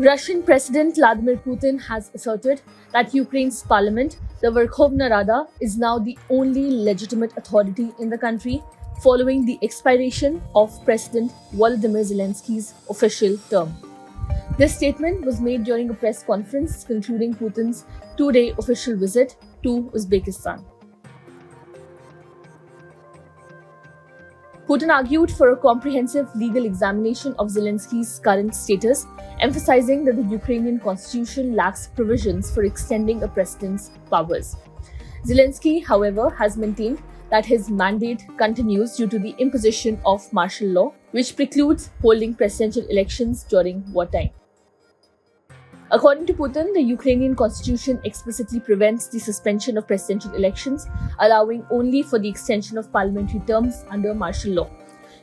Russian President Vladimir Putin has asserted that Ukraine's parliament, the Verkhovna Rada, is now the only legitimate authority in the country following the expiration of President Volodymyr Zelensky's official term. This statement was made during a press conference concluding Putin's two-day official visit to Uzbekistan. Putin argued for a comprehensive legal examination of Zelensky's current status, emphasizing that the Ukrainian constitution lacks provisions for extending a president's powers. Zelensky, however, has maintained that his mandate continues due to the imposition of martial law, which precludes holding presidential elections during wartime. According to Putin, the Ukrainian constitution explicitly prevents the suspension of presidential elections, allowing only for the extension of parliamentary terms under martial law.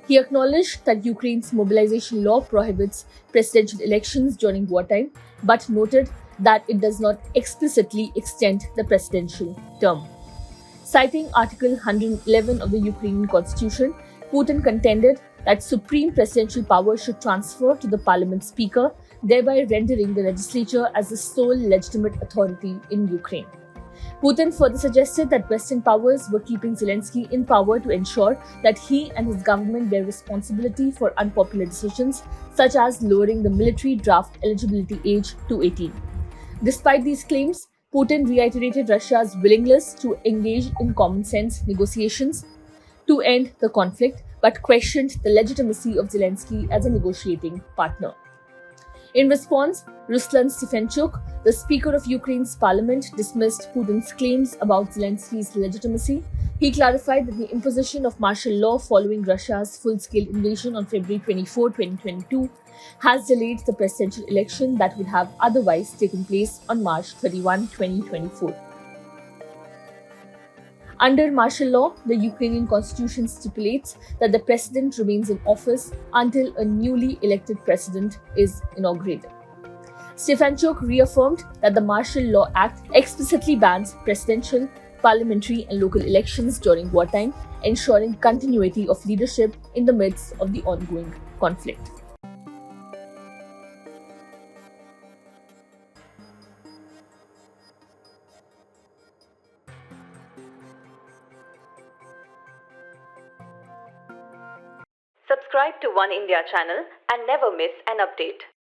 He acknowledged that Ukraine's mobilization law prohibits presidential elections during wartime, but noted that it does not explicitly extend the presidential term. Citing Article 111 of the Ukrainian constitution, Putin contended that supreme presidential power should transfer to the parliament speaker, thereby rendering the legislature as the sole legitimate authority in Ukraine. Putin further suggested that Western powers were keeping Zelensky in power to ensure that he and his government bear responsibility for unpopular decisions, such as lowering the military draft eligibility age to 18. Despite these claims, Putin reiterated Russia's willingness to engage in common sense negotiations to end the conflict, but questioned the legitimacy of Zelensky as a negotiating partner. In response, Ruslan Stefanchuk, the Speaker of Ukraine's parliament, dismissed Putin's claims about Zelensky's legitimacy. He clarified that the imposition of martial law following Russia's full-scale invasion on February 24, 2022, has delayed the presidential election that would have otherwise taken place on March 31, 2024. Under martial law, the Ukrainian constitution stipulates that the president remains in office until a newly elected president is inaugurated. Stefanchuk reaffirmed that the Martial Law Act explicitly bans presidential, parliamentary, and local elections during wartime, ensuring continuity of leadership in the midst of the ongoing conflict. Subscribe to One India channel and never miss an update.